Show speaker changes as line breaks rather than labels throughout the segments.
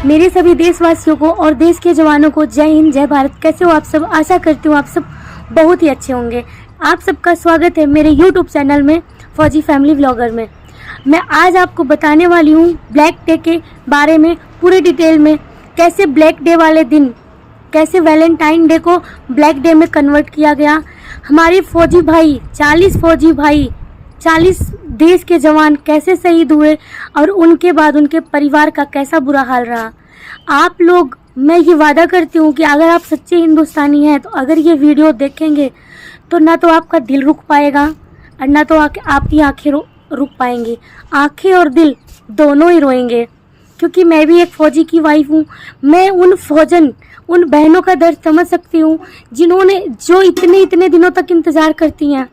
मेरे सभी देशवासियों को और देश के जवानों को जय हिंद जय भारत। कैसे हो आप सब? आशा करती हूँ आप सब बहुत ही अच्छे होंगे। आप सबका स्वागत है मेरे YouTube चैनल में फौजी फैमिली व्लॉगर में। मैं आज आपको बताने वाली हूँ ब्लैक डे के बारे में पूरे डिटेल में। कैसे ब्लैक डे वाले दिन, कैसे वैलेंटाइन डे को ब्लैक डे में कन्वर्ट किया गया। हमारे फौजी भाई 40 फौजी भाई 40 देश के जवान कैसे शहीद हुए और उनके बाद उनके परिवार का कैसा बुरा हाल रहा। आप लोग, मैं ये वादा करती हूँ कि अगर आप सच्चे हिंदुस्तानी हैं तो अगर ये वीडियो देखेंगे तो ना तो आपका दिल रुक पाएगा और ना तो आपकी आंखें रुक पाएंगी। आंखें और दिल दोनों ही रोएंगे, क्योंकि मैं भी एक फ़ौजी की वाइफ हूँ। मैं उन बहनों का दर्द समझ सकती हूँ जो इतने दिनों तक इंतज़ार करती हैं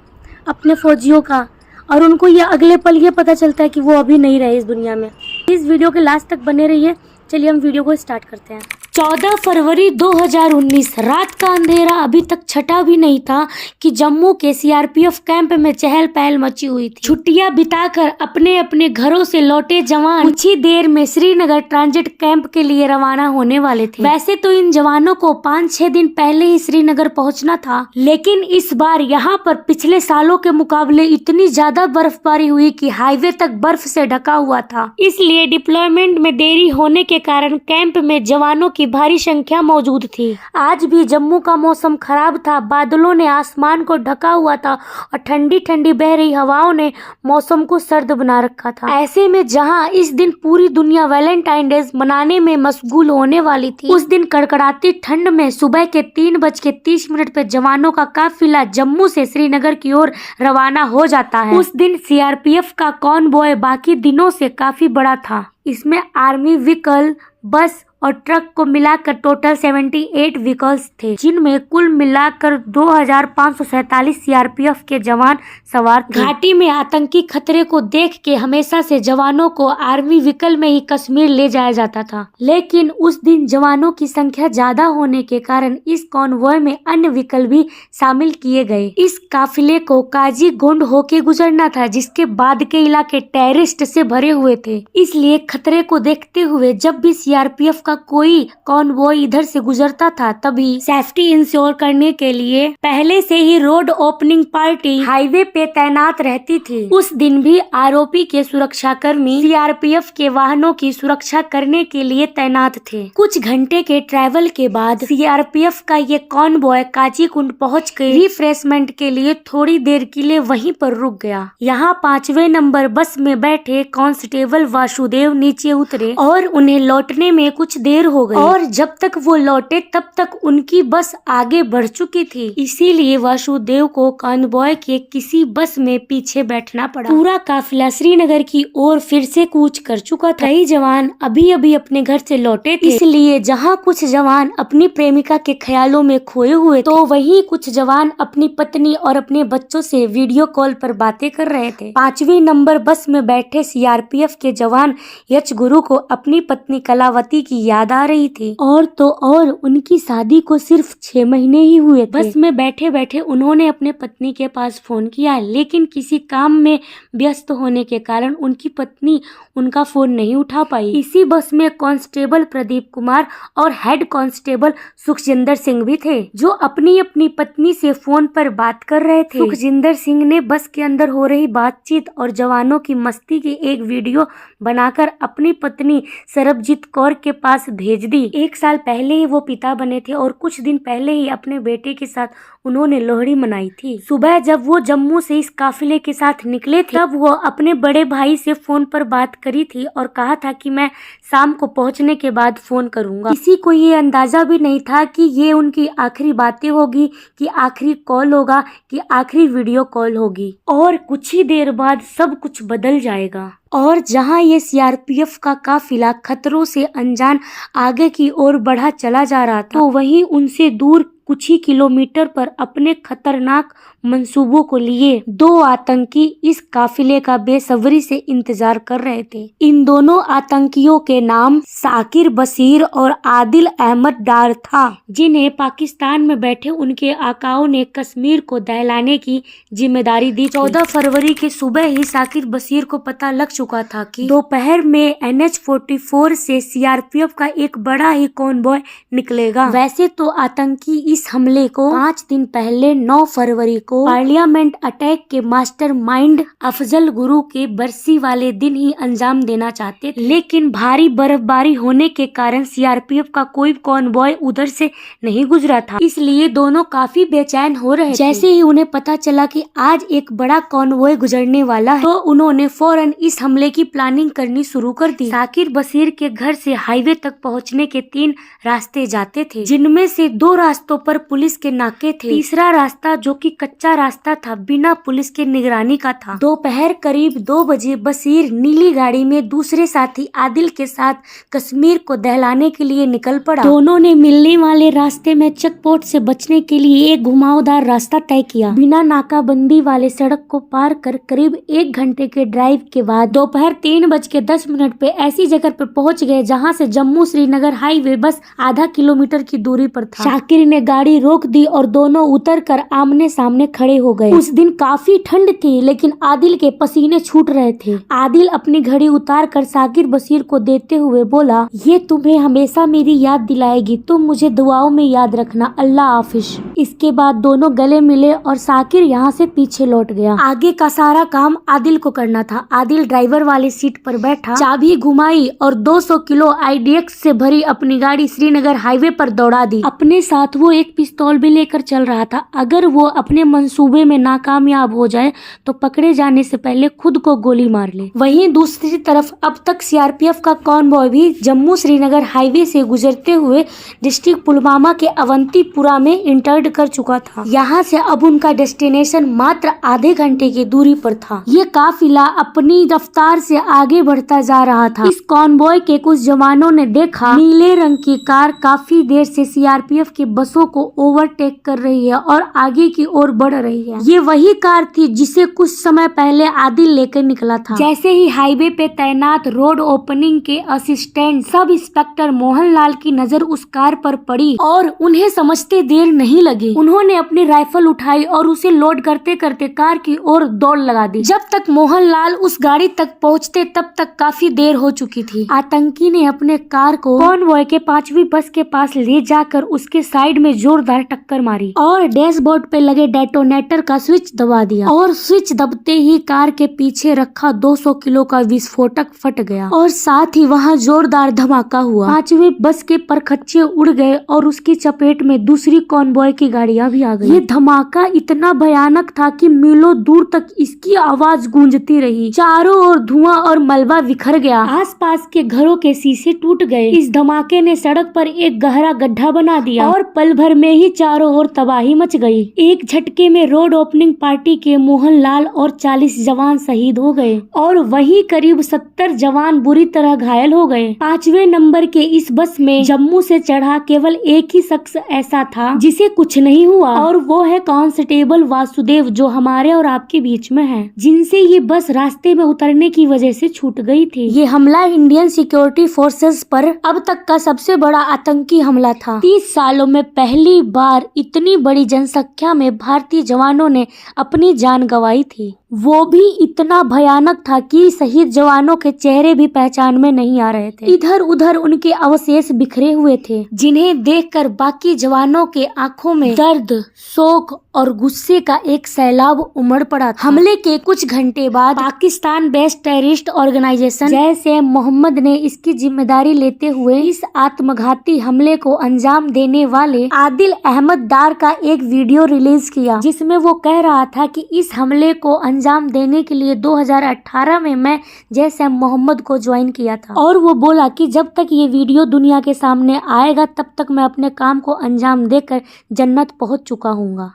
अपने फ़ौजियों का, और उनको ये अगले पल ये पता चलता है कि वो अभी नहीं रहे इस दुनिया में। इस वीडियो के लास्ट तक बने रहिए। चलिए हम वीडियो को स्टार्ट करते हैं। 14 फरवरी 2019 रात का अंधेरा अभी तक छटा भी नहीं था कि जम्मू के सीआरपीएफ कैंप में चहल पहल मची हुई थी। छुट्टियां बिताकर अपने अपने घरों से लौटे जवान कुछ ही देर में श्रीनगर ट्रांजिट कैंप के लिए रवाना होने वाले थे। वैसे तो इन जवानों को 5-6 दिन पहले ही श्रीनगर पहुंचना था, लेकिन इस बार यहाँ पर पिछले सालों के मुकाबले इतनी ज्यादा बर्फबारी हुई कि हाईवे तक बर्फ से ढका हुआ था। इसलिए डिप्लॉयमेंट में देरी होने के कारण कैंप में जवानों की भारी संख्या मौजूद थी। आज भी जम्मू का मौसम खराब था। बादलों ने आसमान को ढका हुआ था और ठंडी ठंडी बह रही हवाओं ने मौसम को सर्द बना रखा था। ऐसे में जहां इस दिन पूरी दुनिया वैलेंटाइन डे मनाने में मशगूल होने वाली थी, उस दिन कड़कड़ाती ठंड में सुबह के 3:30 पे जवानों का काफिला जम्मू से श्रीनगर की ओर रवाना हो जाता है। उस दिन सीआरपीएफ का कॉनवॉय बाकी दिनों से काफी बड़ा था। इसमें आर्मी व्हीकल, बस और ट्रक को मिलाकर टोटल 78 व्हीकल्स थे, जिनमें कुल मिलाकर 2547 सीआरपीएफ के जवान सवार थे। घाटी में आतंकी खतरे को देख के हमेशा से जवानों को आर्मी व्हीकल में ही कश्मीर ले जाया जाता था, लेकिन उस दिन जवानों की संख्या ज्यादा होने के कारण इस कॉन्वॉय में अन्य व्हीकल भी शामिल किए गए। इस काफिले को काजीगुंड होके गुजरना था, जिसके बाद के इलाके टेररिस्ट से भरे हुए थे। इसलिए खतरे को देखते हुए जब भी सीआरपीएफ का कोई कॉन्वॉय इधर से गुजरता था, तभी सेफ्टी इंश्योर करने के लिए पहले से ही रोड ओपनिंग पार्टी हाईवे पे तैनात रहती थी। उस दिन भी आरओपी के सुरक्षाकर्मी सीआरपीएफ के वाहनों की सुरक्षा करने के लिए तैनात थे। कुछ घंटे के ट्रैवल के बाद सीआरपीएफ का ये कॉन्वॉय काजीकुंड पहुँच के रिफ्रेशमेंट के लिए थोड़ी देर के लिए वहीं पर रुक गया। यहाँ 5वें नंबर बस में बैठे कांस्टेबल वासुदेव नीचे उतरे और उन्हें लौटने में कुछ देर हो गई, और जब तक वो लौटे तब तक उनकी बस आगे बढ़ चुकी थी। इसीलिए वासुदेव को कॉन्वॉय के किसी बस में पीछे बैठना पड़ा। पूरा काफिला श्रीनगर की ओर फिर से कूच कर चुका था। कई जवान अभी अभी अपने घर से लौटे थे, इसलिए जहाँ कुछ जवान अपनी प्रेमिका के ख्यालों में खोए हुए तो वहीं कुछ जवान अपनी पत्नी और अपने बच्चों से वीडियो कॉल पर बातें कर रहे थे। 5वीं नंबर बस में बैठे सीआरपीएफ के जवान यच गुरु को अपनी पत्नी कलावती की याद आ रही थी, और तो और उनकी शादी को सिर्फ 6 महीने ही हुए थे। बस में बैठे बैठे उन्होंने अपने पत्नी के पास फोन किया, लेकिन किसी काम में व्यस्त होने के कारण उनकी पत्नी उनका फोन नहीं उठा पाई। इसी बस में कांस्टेबल प्रदीप कुमार और हेड कांस्टेबल सुखजिंदर सिंह भी थे, जो अपनी अपनी पत्नी से फोन पर बात कर रहे थे। सुखजिंदर सिंह ने बस के अंदर हो रही बातचीत और जवानों की मस्ती की एक वीडियो बनाकर अपनी पत्नी सरबजीत कौर के पास भेज दी। 1 साल पहले ही वो पिता बने थे और कुछ दिन पहले ही अपने बेटे के साथ उन्होंने लोहड़ी मनाई थी। सुबह जब वो जम्मू से इस काफिले के साथ निकले थे, तब वो अपने बड़े भाई से फोन पर बात करी थी और कहा था कि मैं शाम को पहुंचने के बाद फोन करूंगा। किसी को ये अंदाजा भी नहीं था कि ये उनकी आखिरी बातें होगी, कि आखिरी कॉल होगा, कि आखिरी वीडियो कॉल होगी, और कुछ ही देर बाद सब कुछ बदल जाएगा। और जहां ये सीआरपीएफ का काफिला खतरों से अनजान आगे की ओर बढ़ा चला जा रहा था, तो वहीं उनसे दूर कुछ ही किलोमीटर पर अपने खतरनाक मंसूबों को लिए दो आतंकी इस काफिले का बेसब्री से इंतजार कर रहे थे। इन दोनों आतंकियों के नाम साकिर बशीर और आदिल अहमद डार था, जिन्हें पाकिस्तान में बैठे उनके आकाओं ने कश्मीर को दहलाने की जिम्मेदारी दी। 14 फरवरी के सुबह ही साकिर बशीर को पता लग चुका था कि दोपहर में NH-44 से सीआरपीएफ का एक बड़ा ही कॉन्वॉय निकलेगा। वैसे तो आतंकी इस हमले को 5 दिन पहले 9 फरवरी को पार्लियामेंट अटैक के मास्टरमाइंड अफजल गुरु के बरसी वाले दिन ही अंजाम देना चाहते थे, लेकिन भारी बर्फबारी होने के कारण सीआरपीएफ का कोई कॉन्वॉय उधर से नहीं गुजरा था, इसलिए दोनों काफी बेचैन हो रहे थे। जैसे ही उन्हें पता चला कि आज एक बड़ा कॉन्वॉय गुजरने वाला है, तो उन्होंने फौरन इस हमले की प्लानिंग करनी शुरू कर दी। साकिर बशीर के घर से हाईवे तक पहुंचने के 3 रास्ते जाते थे, जिनमें से 2 रास्तों पर पुलिस के नाके थे। तीसरा रास्ता, जो कि कच्चा रास्ता था, बिना पुलिस के निगरानी का था। दोपहर करीब 2 बजे बशीर नीली गाड़ी में दूसरे साथी आदिल के साथ कश्मीर को दहलाने के लिए निकल पड़ा। दोनों ने मिलने वाले रास्ते में चेकपोस्ट से बचने के लिए एक घुमावदार रास्ता तय किया। बिना नाकाबंदी वाले सड़क को पार कर करीब 1 घंटे के ड्राइव के बाद दोपहर 3:10 पे ऐसी जगह पर पहुंच गए जहां से जम्मू श्रीनगर हाईवे बस आधा किलोमीटर की दूरी पर था। शाकिर ने गाड़ी रोक दी और दोनों उतर कर आमने सामने खड़े हो गए। उस दिन काफी ठंड थी, लेकिन आदिल के पसीने छूट रहे थे। आदिल अपनी घड़ी उतार कर साकिर बशीर को देते हुए बोला, ये तुम्हें हमेशा मेरी याद दिलाएगी, तुम मुझे दुआओं में याद रखना, अल्लाह हाफिज। इसके बाद दोनों गले मिले और साकिर यहाँ से पीछे लौट गया। आगे का सारा काम आदिल को करना था। आदिल ड्राइवर वाली सीट पर बैठा, चाबी घुमाई और 200 किलो IDX से भरी अपनी गाड़ी श्रीनगर हाईवे पर दौड़ा दी। अपने साथ वो एक पिस्तौल भी लेकर चल रहा था। अगर वो अपने मंसूबे में नाकामयाब हो जाए तो पकड़े जाने से पहले खुद को गोली मार ले। वहीं दूसरी तरफ अब तक सीआरपीएफ का कॉन्वॉय भी जम्मू श्रीनगर हाईवे से गुजरते हुए डिस्ट्रिक्ट पुलवामा के अवंतीपुरा में इंटर्ड कर चुका था। यहाँ से अब उनका डेस्टिनेशन मात्र आधे घंटे की दूरी पर था। ये काफिला अपनी रफ्तार से आगे बढ़ता जा रहा था। इस कॉन्वॉय के कुछ जवानों ने देखा नीले रंग की कार काफी देर से सीआरपीएफ की बसों को ओवरटेक कर रही है और आगे की ओर बढ़ रही है। ये वही कार थी जिसे कुछ समय पहले आदिल लेकर निकला था। जैसे ही हाईवे पे तैनात रोड ओपनिंग के असिस्टेंट सब इंस्पेक्टर मोहनलाल की नजर उस कार पर पड़ी और उन्हें समझते देर नहीं लगी। उन्होंने अपनी राइफल उठाई और उसे लोड करते करते कार की ओर दौड़ लगा दी। जब तक मोहनलाल उस गाड़ी तक पहुंचते तब तक काफी देर हो चुकी थी। आतंकी ने अपने कार को कॉन्वॉय के 5वीं बस के पास ले जाकर उसके साइड में जोरदार टक्कर मारी और डैशबोर्ड पे लगे डेटोनेटर का स्विच दबा दिया और स्विच दबते ही कार के पीछे रखा 200 किलो का विस्फोटक फट गया और साथ ही वहां जोरदार धमाका हुआ। 5वीं बस के परखच्चे उड़ गए और उसकी चपेट में दूसरी कॉन्वॉय की गाड़ियां भी आ गई। ये धमाका इतना भयानक था कि मीलों दूर तक इसकी आवाज गूंजती रही। चारों ओर धुआं और मलबा बिखर गया। आसपास के घरों के शीशे टूट गए। इस धमाके ने सड़क पर एक गहरा गड्ढा बना दिया और पल भर में ही चारों ओर तबाही मच गई। एक झटके में रोड ओपनिंग पार्टी के मोहनलाल और 40 जवान शहीद हो गए और वहीं करीब 70 जवान बुरी तरह घायल हो गए। 5वें नंबर के इस बस में जम्मू से चढ़ा केवल एक ही शख्स ऐसा था जिसे कुछ नहीं हुआ और वो है कांस्टेबल वासुदेव, जो हमारे और आपके बीच में है, जिनसे ये बस रास्ते में उतरने की वजह से छूट गई थी। ये हमला इंडियन सिक्योरिटी फोर्सेस पर अब तक का सबसे बड़ा आतंकी हमला था। 30 सालों में पहली बार इतनी बड़ी जनसंख्या में भारतीय जवानों ने अपनी जान गंवाई थी। वो भी इतना भयानक था कि शहीद जवानों के चेहरे भी पहचान में नहीं आ रहे थे। इधर उधर उनके अवशेष बिखरे हुए थे, जिन्हें देखकर बाकी जवानों के आंखों में दर्द, शोक और गुस्से का एक सैलाब उमड़ पड़ा था। हमले के कुछ घंटे बाद Pakistan based terrorist organization Jaish-e-Mohammed ने इसकी जिम्मेदारी लेते हुए इस आत्मघाती हमले को अंजाम देने वाले आदिल अहमद डार का एक वीडियो रिलीज किया, जिसमें वो कह रहा था कि इस हमले को अंजाम देने के लिए 2018 में मैं जैश-ए-मोहम्मद को ज्वाइन किया था और वो बोला कि जब तक ये वीडियो दुनिया के सामने आएगा तब तक मैं अपने काम को अंजाम देकर जन्नत पहुंच चुका हूँगा।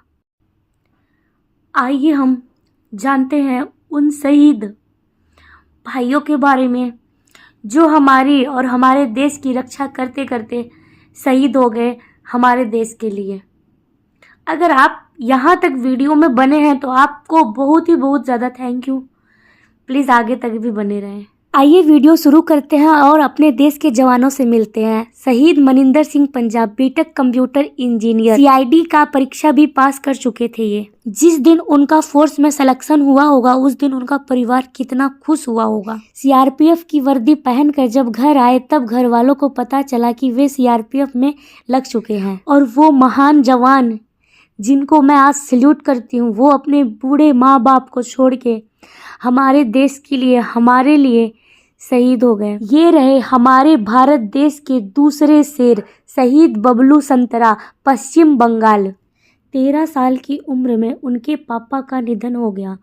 आइए हम जानते हैं उन शहीद भाइयों के बारे में जो हमारी और हमारे देश की रक्षा करते करते शहीद हो गए हमारे देश के लिए। अगर आप यहाँ तक वीडियो में बने हैं तो आपको बहुत ही बहुत ज़्यादा थैंक यू। प्लीज़ आगे तक भी बने रहें। आइए वीडियो शुरू करते हैं और अपने देश के जवानों से मिलते हैं। शहीद Maninder Singh Punjab BTech computer engineer CID का परीक्षा भी पास कर चुके थे। ये जिस दिन उनका फोर्स में सिलेक्शन हुआ होगा उस दिन उनका परिवार कितना खुश हुआ होगा। CRPF की वर्दी पहनकर जब घर आए तब घर वालों को पता चला कि वे CRPF में लग चुके हैं और वो महान जवान जिनको मैं आज सैल्यूट करती हूँ, वो अपने बूढ़े माँ बाप को छोड़ के हमारे देश के लिए, हमारे लिए शहीद हो गए। ये रहे हमारे भारत देश के दूसरे शेर, शहीद बबलू संतरा, पश्चिम बंगाल। 13 साल की उम्र में उनके पापा का निधन हो गया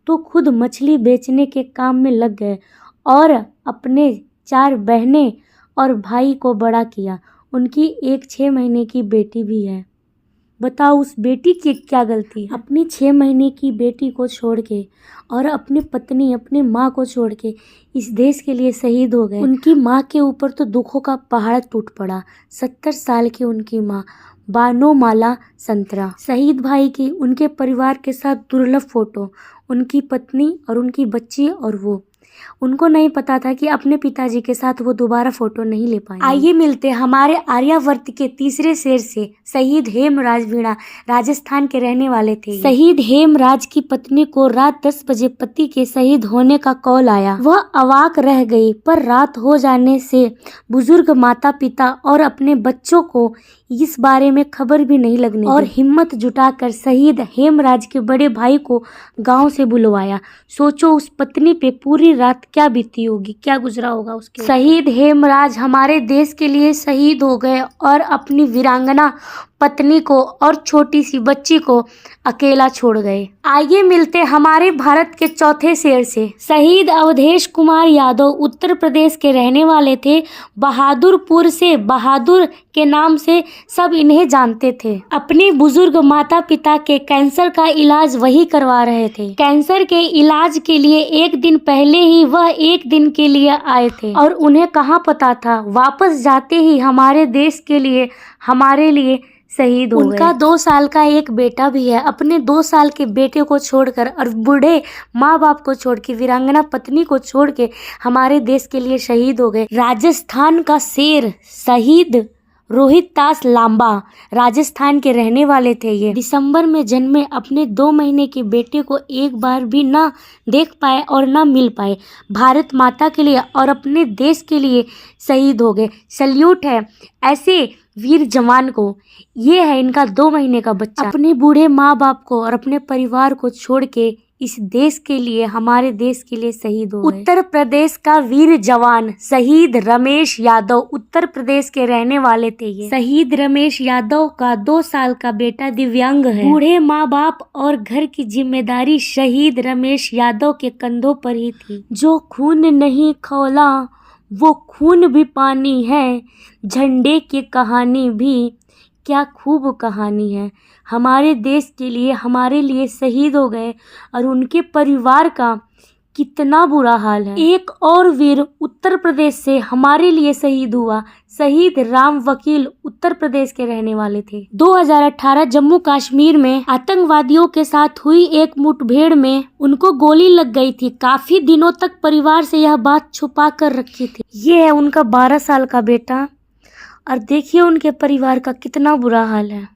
तो खुद मछली बेचने के काम में लग गए और अपने 4 बहनें और भाई को बड़ा किया। उनकी एक 6 महीने की बेटी भी है। बताओ उस बेटी की क्या गलती है? अपनी 6 महीने की बेटी को छोड़ के और अपनी पत्नी, अपनी माँ को छोड़ के इस देश के लिए शहीद हो गए। उनकी माँ के ऊपर तो दुखों का पहाड़ टूट पड़ा। 70 साल की उनकी माँ बानोमाला संतरा। शहीद भाई की उनके परिवार के साथ दुर्लभ फोटो, उनकी पत्नी और उनकी बच्ची और वो। उनको नहीं पता था कि अपने पिताजी के साथ वो दोबारा फोटो नहीं ले पाएंगे। आइए मिलते हमारे आर्यावर्त के तीसरे शेर से, शहीद हेमराज वीणा, राजस्थान के रहने वाले थे। शहीद हेमराज की पत्नी को रात 10 बजे पति के शहीद होने का कॉल आया। वह अवाक रह गई, पर रात हो जाने से बुजुर्ग माता पिता और अपने बच्चों को इस बारे में खबर भी नहीं लगने और हिम्मत जुटाकर शहीद हेमराज के बड़े भाई को गांव से बुलवाया। सोचो उस पत्नी पे पूरी रात क्या बीती होगी, क्या गुजरा होगा उसके। शहीद हेमराज हमारे देश के लिए शहीद हो गए और अपनी वीरांगना पत्नी को और छोटी सी बच्ची को अकेला छोड़ गए। आइए मिलते हमारे भारत के चौथे शेर से, शहीद अवधेश कुमार यादव, उत्तर प्रदेश के रहने वाले थे। बहादुरपुर से बहादुर के नाम से सब इन्हें जानते थे। अपने बुजुर्ग माता पिता के कैंसर का इलाज वही करवा रहे थे। कैंसर के इलाज के लिए एक दिन पहले ही वह एक दिन के लिए आए थे और उन्हें कहाँ पता था वापस जाते ही हमारे देश के लिए, हमारे लिए शहीद हो गए। उनका 2 साल का एक बेटा भी है। अपने 2 साल के बेटे को छोड़कर और बूढ़े माँ बाप को छोड़ के, वीरांगना पत्नी को छोड़ के हमारे देश के लिए शहीद हो गए। राजस्थान का शेर, शहीद रोहितास लांबा, राजस्थान के रहने वाले थे। ये दिसंबर में जन्मे, अपने 2 महीने के बेटे को एक बार भी ना देख पाए और ना मिल पाए। भारत माता के लिए और अपने देश के लिए शहीद हो गए। सल्यूट है ऐसे वीर जवान को। ये है इनका 2 महीने का बच्चा, अपने बूढ़े माँ बाप को और अपने परिवार को छोड़ के इस देश के लिए, हमारे देश के लिए शहीद हो गए। उत्तर प्रदेश का वीर जवान शहीद रमेश यादव, उत्तर प्रदेश के रहने वाले थे। ये शहीद रमेश यादव का 2 साल का बेटा दिव्यांग है। बूढ़े माँ बाप और घर की जिम्मेदारी शहीद रमेश यादव के कंधों पर ही थी। जो खून नहीं खौला वो खून भी पानी है, झंडे की कहानी भी क्या खूब कहानी है। हमारे देश के लिए, हमारे लिए शहीद हो गए और उनके परिवार का कितना बुरा हाल है। एक और वीर उत्तर प्रदेश से हमारे लिए शहीद हुआ, शहीद राम वकील, उत्तर प्रदेश के रहने वाले थे। 2018 जम्मू कश्मीर में आतंकवादियों के साथ हुई एक मुठभेड़ में उनको गोली लग गई थी। काफी दिनों तक परिवार से यह बात छुपा कर रखी थी। ये है उनका 12 साल का बेटा और देखिए उनके परिवार का कितना बुरा हाल है।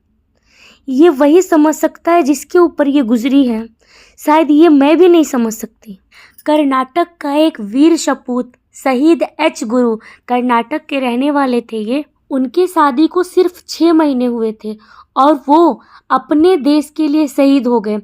ये वही समझ सकता है जिसके ऊपर ये गुजरी है, शायद ये मैं भी नहीं समझ सकती। कर्नाटक का एक वीर सपूत शहीद H गुरु, कर्नाटक के रहने वाले थे ये। उनके शादी को सिर्फ 6 महीने हुए थे और वो अपने देश के लिए शहीद हो गए।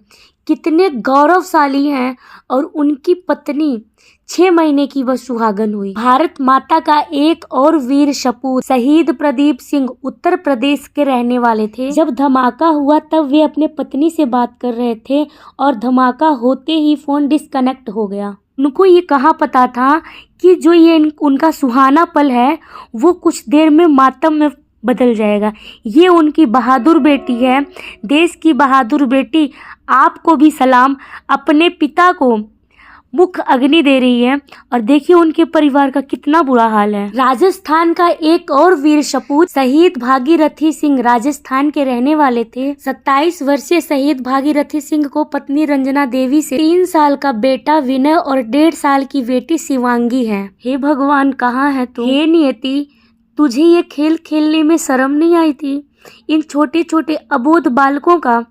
कितने गौरवशाली हैं। और उनकी पत्नी 6 महीने की वह सुहागन हुई। भारत माता का एक और वीर सपूत शहीद प्रदीप सिंह, उत्तर प्रदेश के रहने वाले थे। जब धमाका हुआ तब वे अपने पत्नी से बात कर रहे थे और धमाका होते ही फोन डिस्कनेक्ट हो गया। उनको ये कहाँ पता था कि जो ये उनका सुहाना पल है वो कुछ देर में मातम में बदल जाएगा। ये उनकी बहादुर बेटी है, देश की बहादुर बेटी। आपको भी सलाम। अपने पिता को मुख्य अग्नि दे रही है और देखिए उनके परिवार का कितना बुरा हाल है। राजस्थान का एक और वीर सपूत शहीद भागीरथी सिंह राजस्थान के रहने वाले थे। 27 वर्षीय शहीद भागीरथी सिंह को पत्नी रंजना देवी से 3 साल का बेटा विनय और 1.5 साल की बेटी शिवांगी है। हे भगवान, कहाँ है तू? हे नियति, तुझे ये खेल खेलने में शर्म नहीं आई थी? इन छोटे छोटे अबोध बालकों का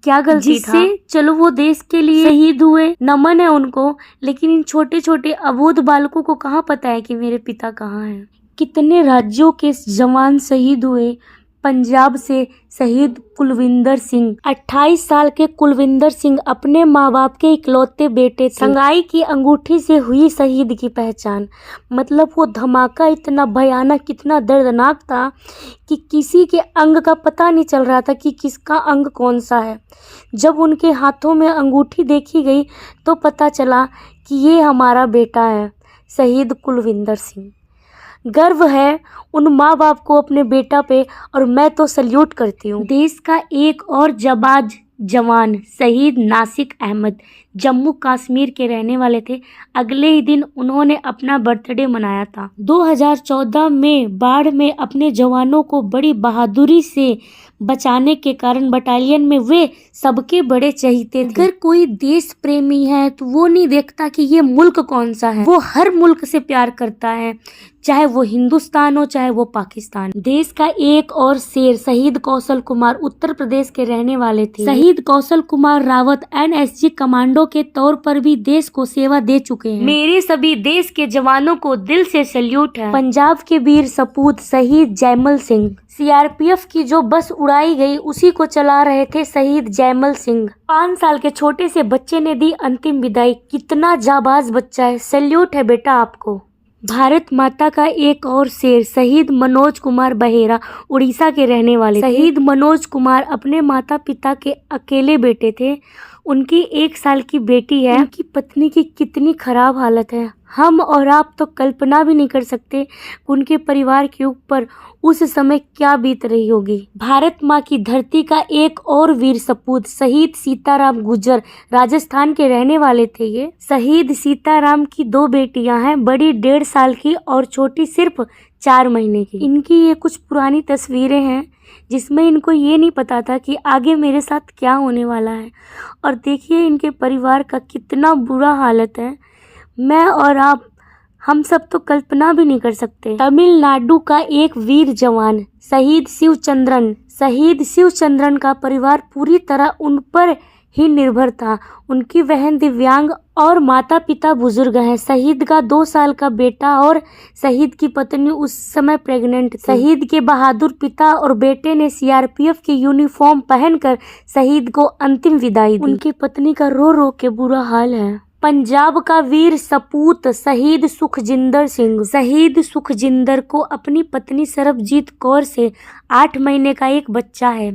क्या गलती था? चलो वो देश के लिए शहीद हुए, नमन है उनको, लेकिन इन छोटे छोटे अबोध बालकों को कहाँ पता है कि मेरे पिता कहाँ हैं? कितने राज्यों के जवान शहीद हुए। पंजाब से शहीद कुलविंदर सिंह, 28 साल के कुलविंदर सिंह अपने माँ बाप के इकलौते बेटे थे। संगाई की अंगूठी से हुई शहीद की पहचान। मतलब वो धमाका इतना भयानक, इतना दर्दनाक था कि किसी के अंग का पता नहीं चल रहा था कि किसका अंग कौन सा है। जब उनके हाथों में अंगूठी देखी गई तो पता चला कि ये हमारा बेटा है, शहीद कुलविंदर सिंह। गर्व है उन माँ बाप को अपने बेटा पे, और मैं तो सल्यूट करती हूँ। देश का एक और जाबाज जवान शहीद नासिक अहमद जम्मू कश्मीर के रहने वाले थे। अगले ही दिन उन्होंने अपना बर्थडे मनाया था। 2014 में बाढ़ में अपने जवानों को बड़ी बहादुरी से बचाने के कारण बटालियन में वे सबके बड़े चहीते थे। अगर कोई देश प्रेमी है तो वो नहीं देखता कि ये मुल्क कौन सा है, वो हर मुल्क से प्यार करता है, चाहे वो हिंदुस्तान हो चाहे वो पाकिस्तान। देश का एक और शेर शहीद कौशल कुमार उत्तर प्रदेश के रहने वाले थे। शहीद कौशल कुमार रावत NSG कमांडो के तौर पर भी देश को सेवा दे चुके हैं। मेरे सभी देश के जवानों को दिल से सल्यूट है। पंजाब के वीर सपूत शहीद जयमल सिंह, CRPF की जो बस उड़ाई गई उसी को चला रहे थे शहीद जयमल सिंह। 5 साल के छोटे से बच्चे ने दी अंतिम विदाई। कितना जाबाज बच्चा है, सल्यूट है बेटा आपको। भारत माता का एक और शेर शहीद मनोज कुमार बहेरा उड़ीसा के रहने वाले। शहीद मनोज कुमार अपने माता पिता के अकेले बेटे थे। उनकी 1 साल की बेटी है। उनकी पत्नी की कितनी खराब हालत है, हम और आप तो कल्पना भी नहीं कर सकते कि उनके परिवार के ऊपर उस समय क्या बीत रही होगी। भारत माँ की धरती का एक और वीर सपूत शहीद सीताराम गुर्जर राजस्थान के रहने वाले थे। ये शहीद सीताराम की 2 बेटियां हैं, बड़ी 1.5 साल की और छोटी सिर्फ 4 महीने की। इनकी ये कुछ पुरानी तस्वीरें हैं जिसमें इनको ये नहीं पता था कि आगे मेरे साथ क्या होने वाला है। और देखिए इनके परिवार का कितना बुरा हालत है, मैं और आप हम सब तो कल्पना भी नहीं कर सकते। तमिलनाडु का एक वीर जवान शहीद शिवचंद्रन का परिवार पूरी तरह उन पर ही निर्भर था। उनकी बहन दिव्यांग और माता पिता बुजुर्ग हैं। शहीद का 2 साल का बेटा और शहीद की पत्नी उस समय प्रेग्नेंट थी। शहीद के बहादुर पिता और बेटे ने CRPF की यूनिफॉर्म पहनकर शहीद को अंतिम विदाई दी। उनकी पत्नी का रो रो के बुरा हाल है। पंजाब का वीर सपूत शहीद सुखजिंदर सिंह। शहीद सुखजिंदर को अपनी पत्नी सरबजीत कौर से 8 महीने का एक बच्चा है।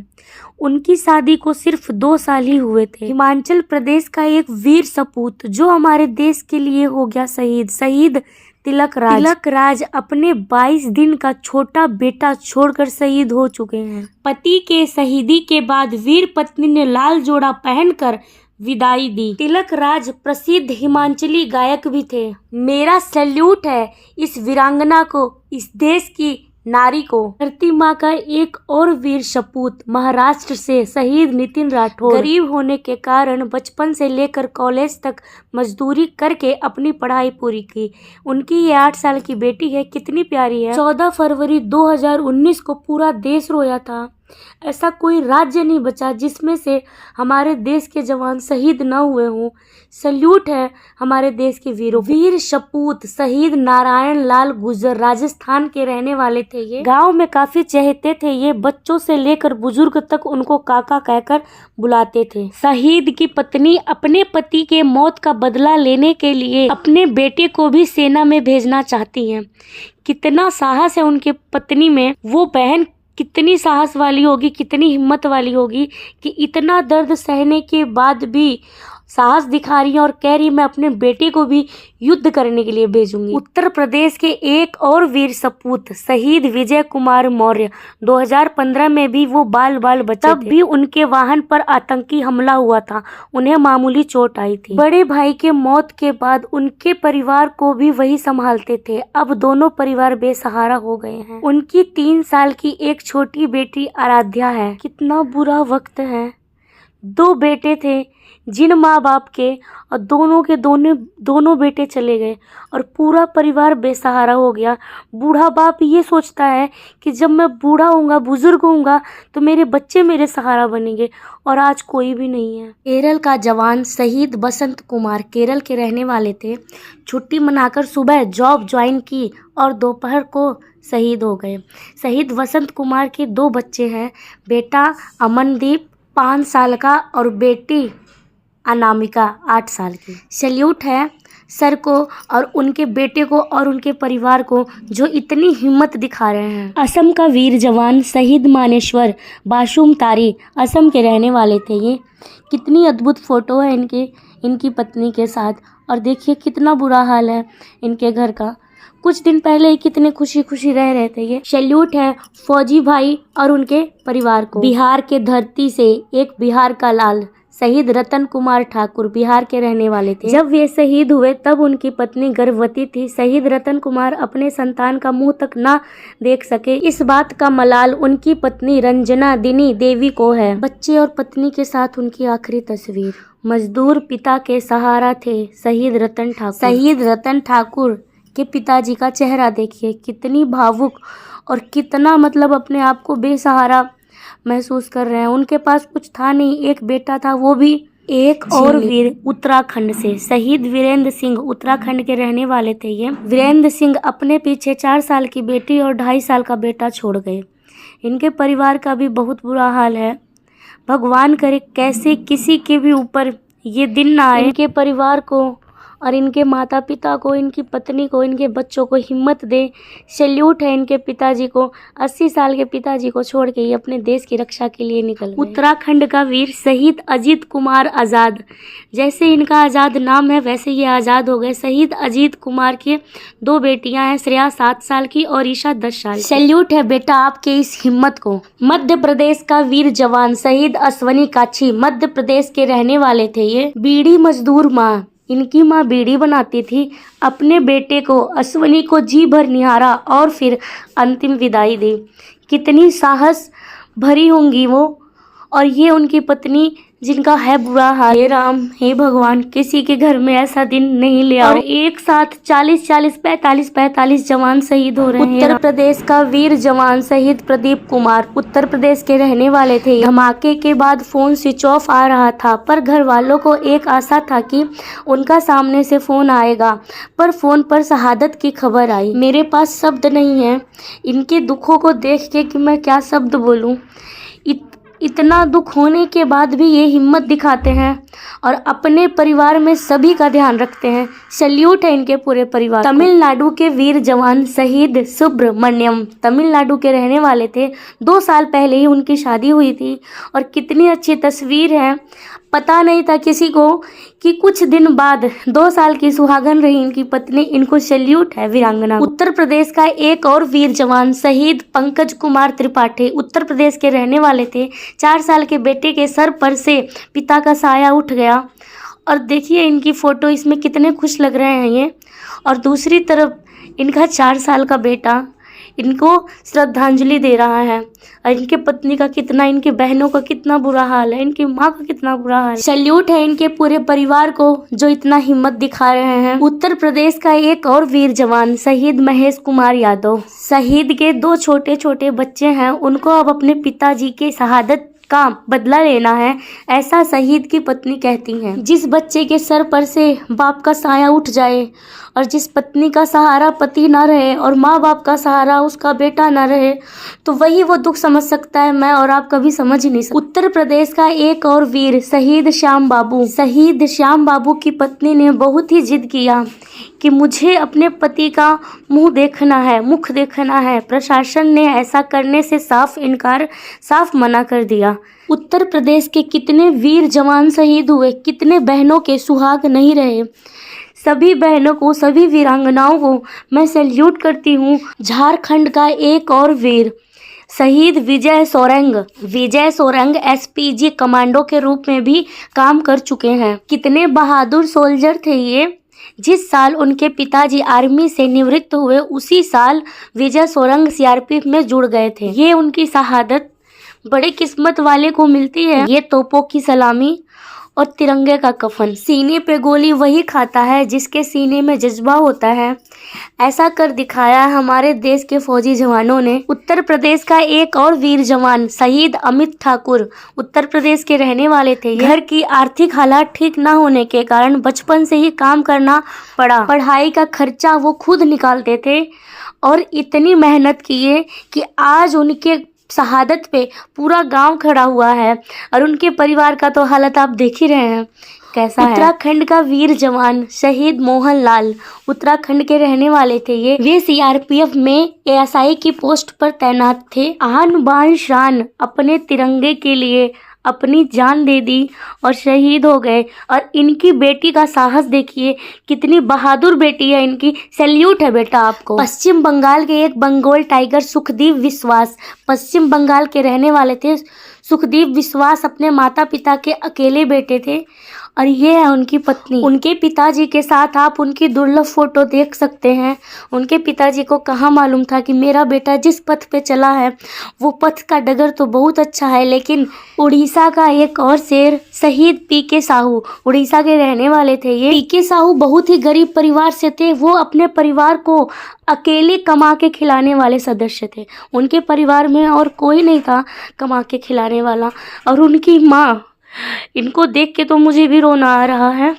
उनकी शादी को सिर्फ 2 साल ही हुए थे। हिमाचल प्रदेश का एक वीर सपूत जो हमारे देश के लिए हो गया शहीद तिलक राज अपने 22 दिन का छोटा बेटा छोड़कर शहीद हो चुके हैं। पति के शहीदी के बाद वीर पत्नी ने लाल जोड़ा पहनकर विदाई दी। तिलक राज प्रसिद्ध हिमाचली गायक भी थे। मेरा सैल्यूट है इस वीरांगना को, इस देश की नारी को। धरती माँ का एक और वीर सपूत महाराष्ट्र से शहीद नितिन राठौर। गरीब होने के कारण बचपन से लेकर कॉलेज तक मजदूरी करके अपनी पढ़ाई पूरी की। उनकी ये 8 साल की बेटी है, कितनी प्यारी है। 14 फरवरी 2019 को पूरा देश रोया था। ऐसा कोई राज्य नहीं बचा जिसमें से हमारे देश के जवान शहीद न हुए हों। सल्यूट है हमारे देश के वीरों। वीर सपूत शहीद नारायण लाल गुर्जर राजस्थान के रहने वाले थे। ये गांव में काफी चहेते थे। ये बच्चों से लेकर बुजुर्ग तक उनको काका कहकर बुलाते थे। शहीद की पत्नी अपने पति के मौत का बदला लेने के लिए अपने बेटे को भी सेना में भेजना चाहती हैं। कितना साहस है उनके पत्नी में। वो बहन कितनी साहस वाली होगी, कितनी हिम्मत वाली होगी कि इतना दर्द सहने के बाद भी साहस दिखा रही हैं और कह रही मैं अपने बेटे को भी युद्ध करने के लिए भेजूंगी। उत्तर प्रदेश के एक और वीर सपूत शहीद विजय कुमार मौर्य 2015 में भी वो बाल बच्चे तब भी उनके वाहन पर आतंकी हमला हुआ था। उन्हें मामूली चोट आई थी। बड़े भाई के मौत के बाद उनके परिवार को भी वही संभालते थे। अब दोनों परिवार बेसहारा हो गए हैं। उनकी 3 साल की एक छोटी बेटी आराध्या है। कितना बुरा वक्त है। 2 बेटे थे जिन माँ बाप के, और दोनों बेटे चले गए और पूरा परिवार बेसहारा हो गया। बूढ़ा बाप ये सोचता है कि जब मैं बूढ़ा होऊंगा, बुजुर्ग होऊंगा, तो मेरे बच्चे मेरे सहारा बनेंगे, और आज कोई भी नहीं है। केरल का जवान शहीद बसंत कुमार केरल के रहने वाले थे। छुट्टी मनाकर सुबह जॉब ज्वाइन की और दोपहर को शहीद हो गए। शहीद बसंत कुमार के 2 बच्चे हैं, बेटा अमनदीप 5 साल का और बेटी अनामिका 8 साल की। सैल्यूट है सर को और उनके बेटे को और उनके परिवार को जो इतनी हिम्मत दिखा रहे हैं। असम का वीर जवान शहीद मानेश्वर बासुमतारी असम के रहने वाले थे। ये कितनी अद्भुत फोटो है इनकी पत्नी के साथ, और देखिए कितना बुरा हाल है इनके घर का। कुछ दिन पहले कितने खुशी रह रहे थे ये। सैल्यूट है फौजी भाई और उनके परिवार को। बिहार के धरती से एक बिहार का लाल शहीद रतन कुमार ठाकुर बिहार के रहने वाले थे। जब वे शहीद हुए तब उनकी पत्नी गर्भवती थी। शहीद रतन कुमार अपने संतान का मुंह तक ना देख सके, इस बात का मलाल उनकी पत्नी रंजना दिनी देवी को है। बच्चे और पत्नी के साथ उनकी आखिरी तस्वीर। मजदूर पिता के सहारा थे शहीद रतन ठाकुर। शहीद रतन ठाकुर के पिताजी का चेहरा देखिए, कितनी भावुक और कितना मतलब अपने आप को बेसहारा महसूस कर रहे हैं। उनके पास कुछ था नहीं, एक बेटा था, वो भी। एक और वीर उत्तराखंड से शहीद वीरेंद्र सिंह उत्तराखंड के रहने वाले थे। ये वीरेंद्र सिंह अपने पीछे 4 साल की बेटी और 2.5 साल का बेटा छोड़ गए। इनके परिवार का भी बहुत बुरा हाल है। भगवान करे कैसे किसी के भी ऊपर ये दिन ना आए। इनके परिवार को और इनके माता पिता को, इनकी पत्नी को, इनके बच्चों को हिम्मत दे। सैल्यूट है इनके पिताजी को। 80 साल के पिताजी को छोड़ के ये अपने देश की रक्षा के लिए निकल गए। उत्तराखंड का वीर शहीद अजीत कुमार आज़ाद, जैसे इनका आज़ाद नाम है वैसे ये आज़ाद हो गए। शहीद अजीत कुमार के 2 बेटियां हैं, श्रेया 7 साल की और ईशा 10 साल। सैल्यूट है बेटा आपके इस हिम्मत को। मध्य प्रदेश का वीर जवान शहीद अश्वनी काछी मध्य प्रदेश के रहने वाले थे। ये बीड़ी मजदूर माँ, इनकी माँ बीड़ी बनाती थी। अपने बेटे को अश्वनी को जी भर निहारा और फिर अंतिम विदाई दी। कितनी साहस भरी होंगी वो। और ये उनकी पत्नी जिनका है बुरा हाल। हे राम, हे भगवान, किसी के घर में ऐसा दिन नहीं ले और एक साथ 45 जवान शहीद हो रहे हैं। उत्तर प्रदेश का वीर जवान शहीद प्रदीप कुमार उत्तर प्रदेश के रहने वाले थे। धमाके के बाद फोन स्विच ऑफ आ रहा था, पर घर वालों को एक आशा था कि उनका सामने से फोन आएगा, पर फोन पर शहादत की खबर आई। मेरे पास शब्द नहीं है इनके दुखों को देख के कि मैं क्या शब्द बोलूं। इतना दुख होने के बाद भी ये हिम्मत दिखाते हैं और अपने परिवार में सभी का ध्यान रखते हैं। सैल्यूट है इनके पूरे परिवार। तमिलनाडु के वीर जवान शहीद सुब्रमण्यम तमिलनाडु के रहने वाले थे। 2 साल पहले ही उनकी शादी हुई थी और कितनी अच्छी तस्वीर है। पता नहीं था किसी को कि कुछ दिन बाद 2 साल की सुहागन रही इनकी पत्नी। इनको सैल्यूट है वीरांगना। उत्तर प्रदेश का एक और वीर जवान शहीद पंकज कुमार त्रिपाठी उत्तर प्रदेश के रहने वाले थे। 4 साल के बेटे के सर पर से पिता का साया उठ गया और देखिए इनकी फोटो, इसमें कितने खुश लग रहे हैं ये। और दूसरी तरफ इनका 4 साल का बेटा इनको श्रद्धांजलि दे रहा है। और इनके पत्नी का कितना, इनके बहनों का कितना बुरा हाल है, इनकी माँ का कितना बुरा हाल है। सैल्यूट है इनके पूरे परिवार को जो इतना हिम्मत दिखा रहे हैं। उत्तर प्रदेश का एक और वीर जवान शहीद महेश कुमार यादव। शहीद के 2 छोटे छोटे बच्चे हैं, उनको अब अपने पिताजी के शहादत का बदला लेना है, ऐसा शहीद की पत्नी कहती हैं। जिस बच्चे के सर पर से बाप का साया उठ जाए और जिस पत्नी का सहारा पति ना रहे और माँ बाप का सहारा उसका बेटा ना रहे, तो वही वो दुख समझ सकता है। मैं और आप कभी समझ नहीं सकते। उत्तर प्रदेश का एक और वीर शहीद श्याम बाबू। शहीद श्याम बाबू की पत्नी ने बहुत ही जिद किया कि मुझे अपने पति का मुख देखना है। प्रशासन ने ऐसा करने से साफ मना कर दिया। उत्तर प्रदेश के कितने वीर जवान शहीद हुए, कितने बहनों के सुहाग नहीं रहे। सभी बहनों को, सभी वीरांगनाओं को मैं सैल्यूट करती हूँ। झारखंड का एक और वीर शहीद विजय सोरंग एसपीजी कमांडो के रूप में भी काम कर चुके हैं। कितने बहादुर सोल्जर थे ये। जिस साल उनके पिताजी आर्मी से निवृत्त हुए, उसी साल विजय सोरंग सीआरपीएफ में जुड़ गए थे। ये उनकी शहादत बड़े किस्मत वाले को मिलती है। ये तोपों की सलामी और तिरंगे का कफन। सीने पे गोली वही खाता है जिसके सीने में जज्बा होता है। ऐसा कर दिखाया हमारे देश के फौजी जवानों ने। उत्तर प्रदेश का एक और वीर जवान शहीद अमित ठाकुर उत्तर प्रदेश के रहने वाले थे। घर की आर्थिक हालात ठीक न होने के कारण बचपन से ही काम करना पड़ा। पढ़ाई का खर्चा वो खुद निकालते थे और इतनी मेहनत किए कि आज उनके शहादत पे पूरा गांव खड़ा हुआ है। और उनके परिवार का तो हालत आप देख ही रहे हैं कैसा है। उत्तराखंड का वीर जवान शहीद मोहन लाल उत्तराखंड के रहने वाले थे। वे सीआरपीएफ में एएसआई की पोस्ट पर तैनात थे। आन बान शान अपने तिरंगे के लिए अपनी जान दे दी और शहीद हो गए। और इनकी बेटी का साहस देखिए, कितनी बहादुर बेटी है इनकी। सैल्यूट है बेटा आपको। पश्चिम बंगाल के एक बंगाल टाइगर सुखदेव विश्वास पश्चिम बंगाल के रहने वाले थे। सुखदेव विश्वास अपने माता पिता के अकेले बेटे थे और ये है उनकी पत्नी। उनके पिताजी के साथ आप उनकी दुर्लभ फोटो देख सकते हैं। उनके पिताजी को कहाँ मालूम था कि मेरा बेटा जिस पथ पे चला है वो पथ का डगर तो बहुत अच्छा है। लेकिन उड़ीसा का एक और शेर शहीद पीके साहू उड़ीसा के रहने वाले थे। ये पीके साहू बहुत ही गरीब परिवार से थे। वो अपने परिवार को अकेले कमा के खिलाने वाले सदस्य थे। उनके परिवार में और कोई नहीं था कमा के खिलाने वाला। और उनकी माँ, इनको देख के तो मुझे भी रोना आ रहा है,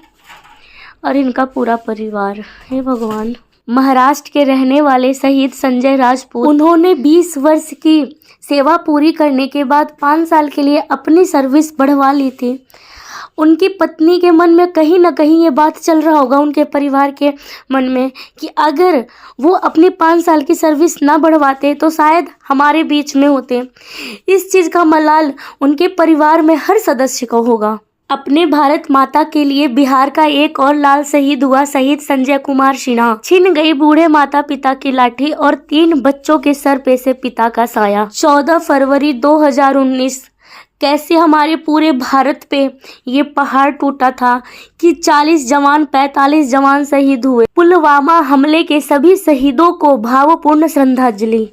और इनका पूरा परिवार। हे भगवान। महाराष्ट्र के रहने वाले शहीद संजय राजपूत, उन्होंने 20 वर्ष की सेवा पूरी करने के बाद 5 साल के लिए अपनी सर्विस बढ़वा ली थी। उनकी पत्नी के मन में कहीं ना कहीं ये बात चल रहा होगा, उनके परिवार के मन में, कि अगर वो अपनी 5 साल की सर्विस ना बढ़वाते तो शायद हमारे बीच में होते। इस चीज़ का मलाल उनके परिवार में हर सदस्य को होगा। अपने भारत माता के लिए बिहार का एक और लाल शहीद हुआ, शहीद संजय कुमार सिन्हा। छिन गई बूढ़े माता पिता की लाठी और 3 बच्चों के सर पे से पिता का साया। 14 फरवरी 2019 कैसे हमारे पूरे भारत पे ये पहाड़ टूटा था कि 45 जवान शहीद हुए। पुलवामा हमले के सभी शहीदों को भावपूर्ण श्रद्धांजलि।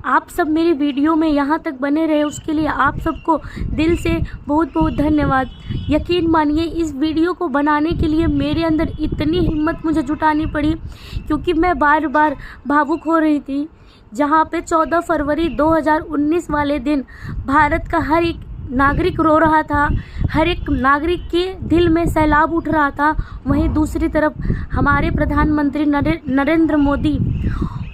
आप सब मेरी वीडियो में यहाँ तक बने रहे उसके लिए आप सबको दिल से बहुत बहुत धन्यवाद। यकीन मानिए, इस वीडियो को बनाने के लिए मेरे अंदर इतनी हिम्मत मुझे जुटानी पड़ी क्योंकि मैं बार बार भावुक हो रही थी। जहाँ पे 14 फरवरी 2019 वाले दिन भारत का हर एक नागरिक रो रहा था, हर एक नागरिक के दिल में सैलाब उठ रहा था, वहीं दूसरी तरफ हमारे प्रधानमंत्री नरेंद्र मोदी,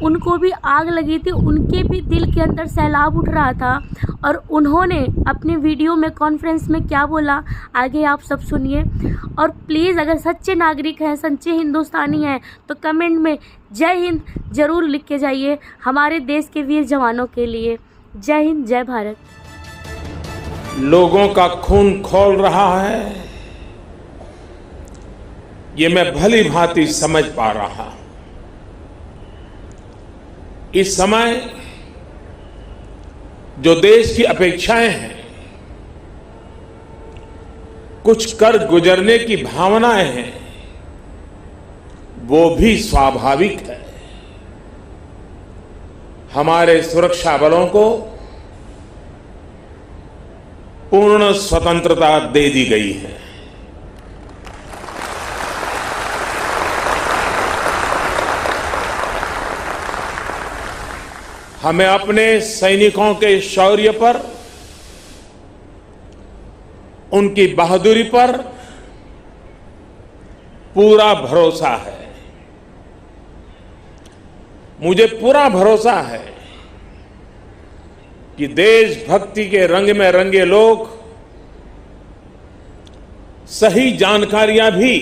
उनको भी आग लगी थी, उनके भी दिल के अंदर सैलाब उठ रहा था। और उन्होंने अपने वीडियो में कॉन्फ्रेंस में क्या बोला आगे आप सब सुनिए। और प्लीज़ अगर सच्चे नागरिक हैं, सच्चे हिंदुस्तानी हैं तो कमेंट में जय हिंद ज़रूर लिख के जाइए हमारे देश के वीर जवानों के लिए। जय हिंद, जय भारत।
लोगों का खून खौल रहा है, ये मैं भली भांति समझ पा रहा हूं। इस समय जो देश की अपेक्षाएं हैं, कुछ कर गुजरने की भावनाएं हैं, वो भी स्वाभाविक है। हमारे सुरक्षा बलों को पूर्ण स्वतंत्रता दे दी गई है। हमें अपने सैनिकों के शौर्य पर, उनकी बहादुरी पर पूरा भरोसा है। मुझे पूरा भरोसा है कि देशभक्ति के रंग में रंगे लोग सही जानकारियां भी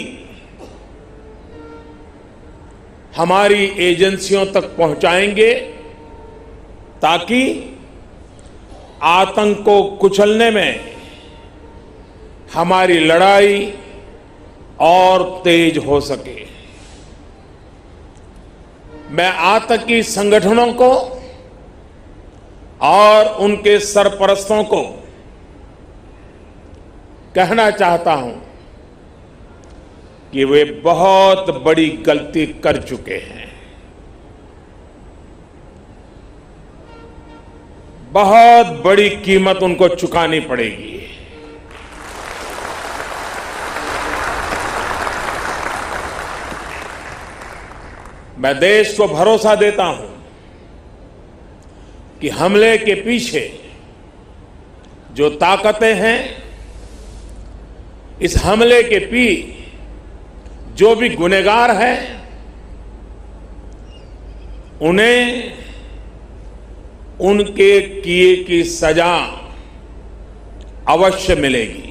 हमारी एजेंसियों तक पहुंचाएंगे ताकि आतंक को कुचलने में हमारी लड़ाई और तेज हो सके। मैं आतंकी संगठनों को और उनके सरपरस्तों को कहना चाहता हूं कि वे बहुत बड़ी गलती कर चुके हैं। बहुत बड़ी कीमत उनको चुकानी पड़ेगी। मैं देश को भरोसा देता हूं कि हमले के पीछे जो ताकतें हैं, इस हमले के जो भी गुनहगार हैं, उन्हें उनके किए की सजा अवश्य मिलेगी।